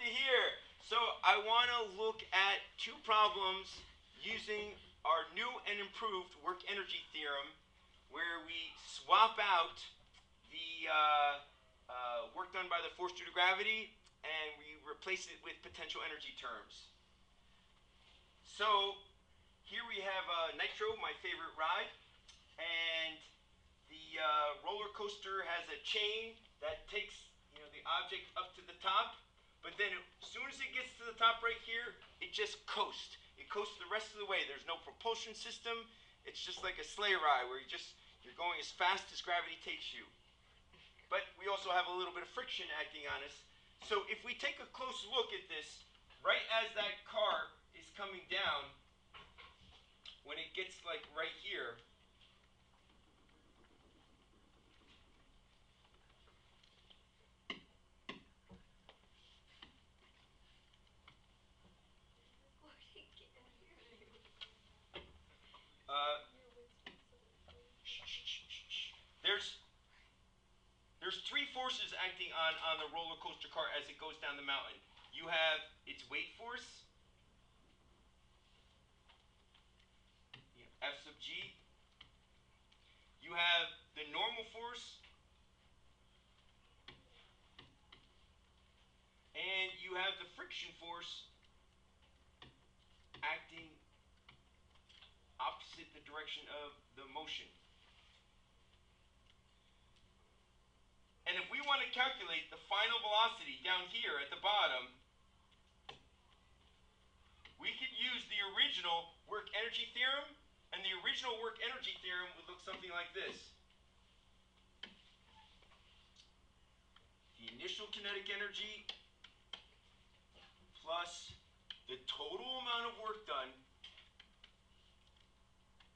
be here. So I want to look at two problems using our new and improved work energy theorem, where we swap out the work done by the force due to gravity and we replace it with potential energy terms. So here we have Nitro, my favorite ride, and the roller coaster has a chain that takes the object up to the top, but then as soon as it gets to the top right here, it just coasts. It coasts the rest of the way. There's no propulsion system. It's just like a sleigh ride where you're going as fast as gravity takes you. But we also have a little bit of friction acting on us. So if we take a close look at this, right as that car is coming down, when it gets like right here, there's three forces acting on the roller coaster car as it goes down the mountain. You have its weight force, F sub g. You have the normal force, and you have the friction force acting opposite the direction of the motion. And if we want to calculate the final velocity down here at the bottom, we could use the original work energy theorem, and the original work energy theorem would look something like this. The initial kinetic energy plus the total amount of work done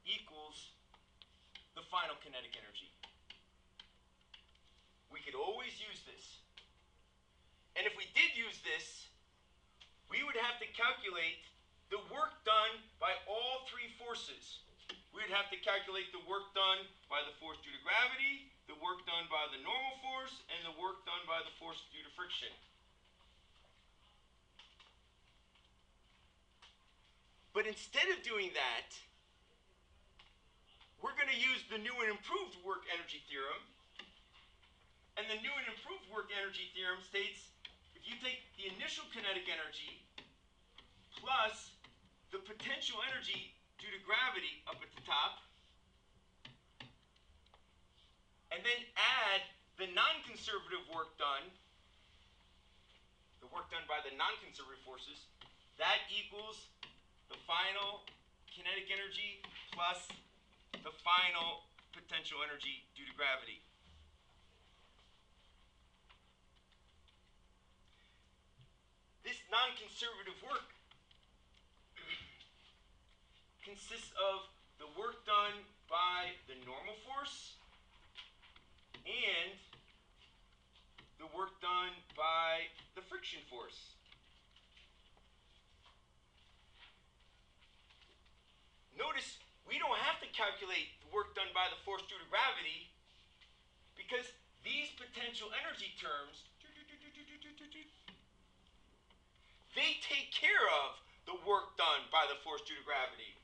equals the final kinetic energy. We could always use this. And if we did use this, we would have to calculate the work done by all three forces. We would have to calculate the work done by the force due to gravity, the work done by the normal force, and the work done by the force due to friction. But instead of doing that, we're going to use the new and improved work energy theorem. And the new and improved work energy theorem states if you take the initial kinetic energy plus the potential energy due to gravity up at the top, and then add the non-conservative work done, the work done by the non-conservative forces, that equals the final kinetic energy plus the final potential energy due to gravity. This non-conservative work consists of the work done by the normal force and the work done by the friction force. Notice we don't have to calculate the work done by the force due to gravity because these potential energy terms, they take care of the work done by the force due to gravity.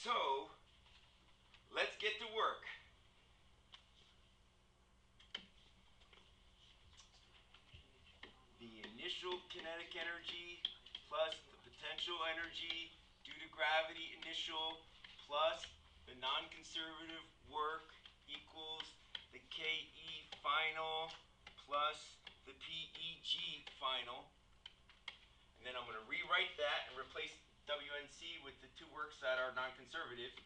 So, let's get to work. The initial kinetic energy plus the potential energy due to gravity initial plus the non-conservative work equals the KE final plus the PEG final. And then I'm going to rewrite that and replace WNC with the two works that are non-conservative.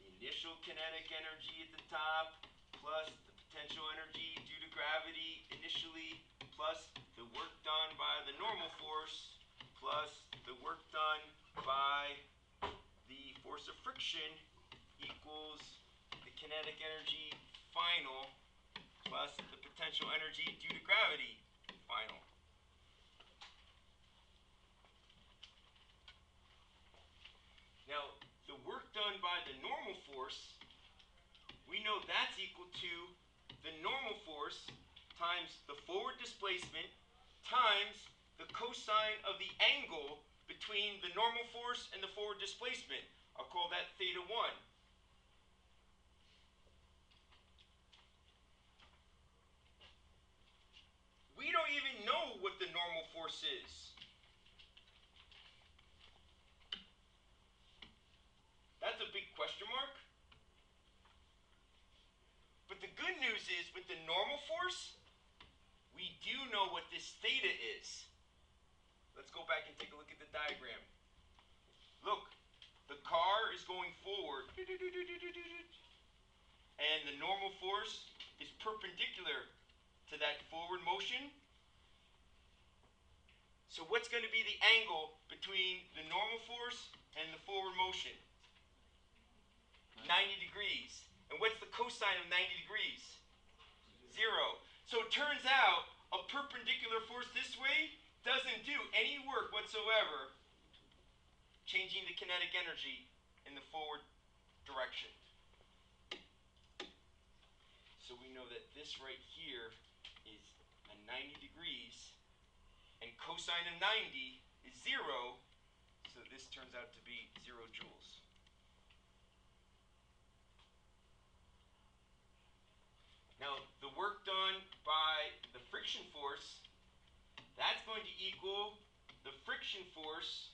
The initial kinetic energy at the top plus the potential energy due to gravity initially plus the work done by the normal force plus the work done by the force of friction equals the kinetic energy final plus the potential energy due to gravity final. Now, the work done by the normal force, we know that's equal to the normal force times the forward displacement times the cosine of the angle between the normal force and the forward displacement. I'll call that theta 1. We don't even know what the normal force is. That's a big question mark. But the good news is with the normal force, we do know what this theta is. Let's go back and take a look at the diagram. Look, the car is going forward, and the normal force is perpendicular to that forward motion. So what's going to be the angle between the normal force and the forward motion? 90 degrees. And what's the cosine of 90 degrees? 0. So it turns out a perpendicular force this way doesn't do any work whatsoever changing the kinetic energy in the forward direction. So we know that this right here is a 90 degrees, and cosine of 90 is 0, so this turns out to be 0 joules. Now, the work done by the friction force, that's going to equal the friction force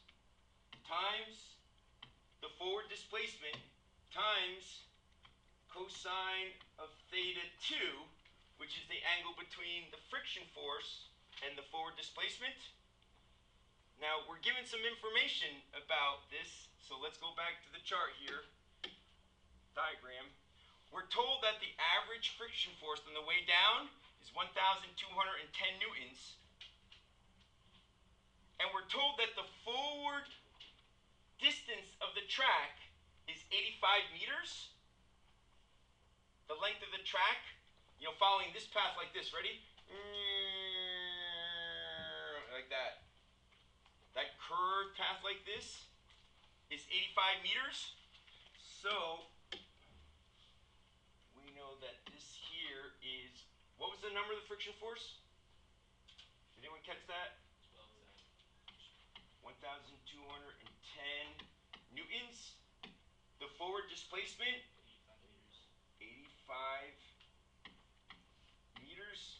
times the forward displacement times cosine of theta 2, which is the angle between the friction force and the forward displacement. Now, we're given some information about this, so let's go back to the chart here, diagram. We're told that the average friction force on the way down is 1,210 newtons. And we're told that the forward distance of the track is 85 meters. The length of the track, following this path like this, ready? Like that. That curved path like this is 85 meters. So we know that this here is, what was the number of the friction force? Did anyone catch that? 1,210 newtons. The forward displacement? 85 meters.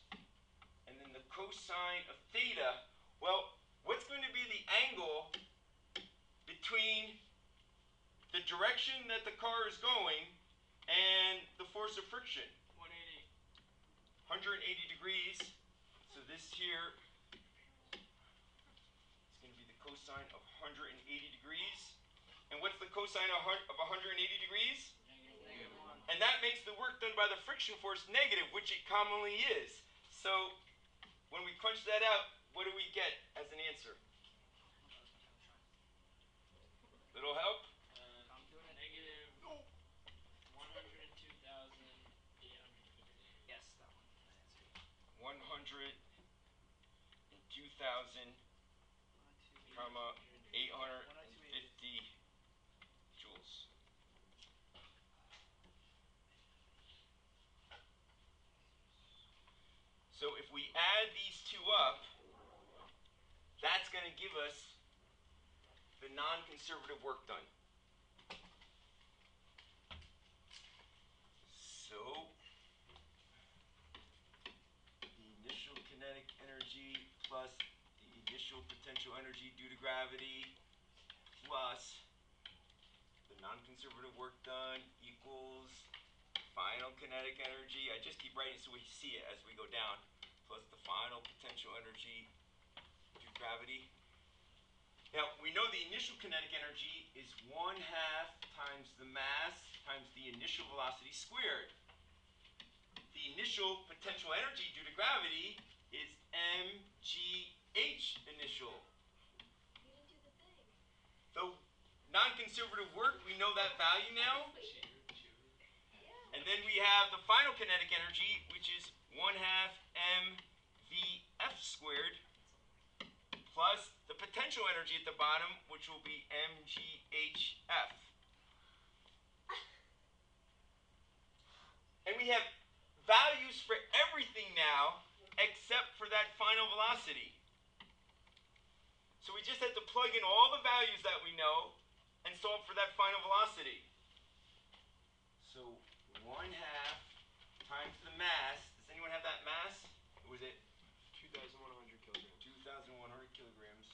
And then the cosine of theta, well, what's going to be the angle between the direction that the car is going and the force of friction? 180 degrees. So this here is going to be the cosine of 180 degrees. And what's the cosine of 180 degrees? -1. And that makes the work done by the friction force negative, which it commonly is. So when we crunch that out, what do we get as an answer? Little help? I'm doing it. Negative 102,850. Yes, that one. 102,000, 850 joules. So if we add these two up, that's going to give us the non-conservative work done. So the initial kinetic energy plus the initial potential energy due to gravity plus the non-conservative work done equals final kinetic energy. I just keep writing so we see it as we go down, plus the final potential energy due to gravity. Now, we know the initial kinetic energy is 1/2 times the mass times the initial velocity squared. the initial potential energy due to gravity is mgh initial. You didn't do the thing. The non-conservative work, we know that value now. Yeah. And then we have the final kinetic energy, which is 1/2 mvf squared plus the potential energy at the bottom, which will be mghf. And we have values for everything now except for that final velocity. So we just had to plug in all the values that we know and solve for that final velocity. So 1/2 times the mass. Does anyone have that mass? Or was it 2,100 kilograms. 2,100 kilograms?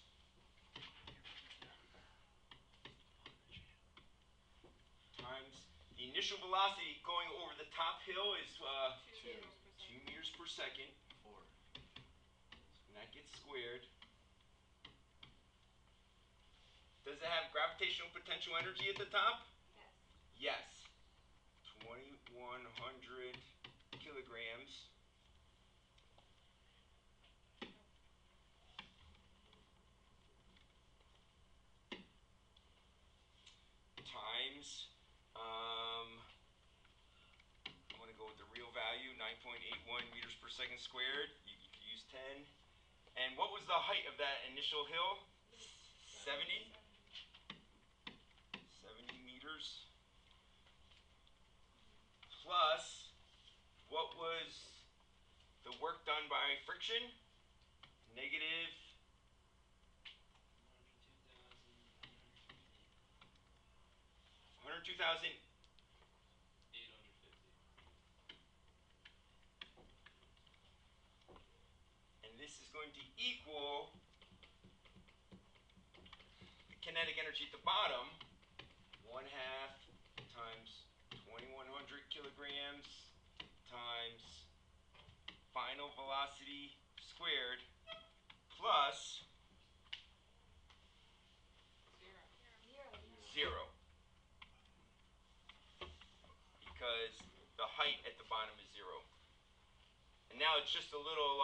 Times the initial velocity going over the top hill is 2 meters per second. 4. And that gets squared. Does it have gravitational potential energy at the top? Yes. Yes. 2,100 kilograms. Times, I'm going to go with the real value, 9.81 meters per second squared. You could use 10. And what was the height of that initial hill? 70? 70 meters. Plus, what was the work done by friction? Negative 102,000. 850. And this is going to equal the kinetic energy at the bottom, 1/2 times 2,100 kilograms times final velocity squared plus Zero. 0. Because the height at the bottom is 0. And now it's just a little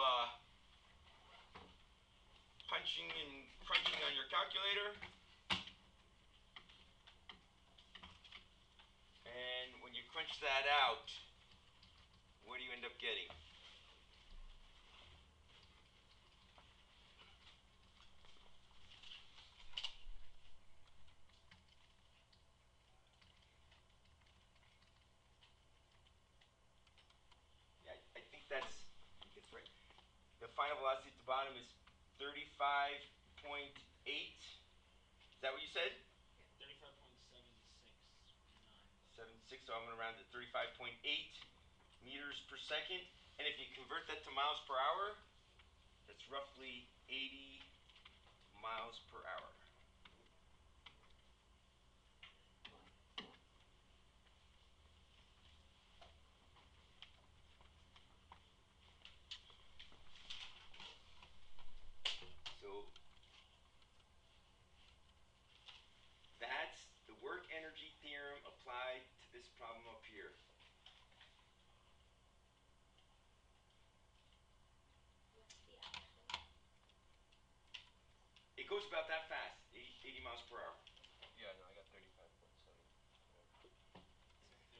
punching and crunching on your calculator. And when you crunch that out, what do you end up getting? Yeah, I think that's right. The final velocity at the bottom is 35.8. Is that what you said? 76, so I'm going to round to 35.8 meters per second. And if you convert that to miles per hour, that's roughly 80 miles per hour. So that's the work energy theorem applied to this problem up here. What's the actual? It goes about that fast, 80 miles per hour.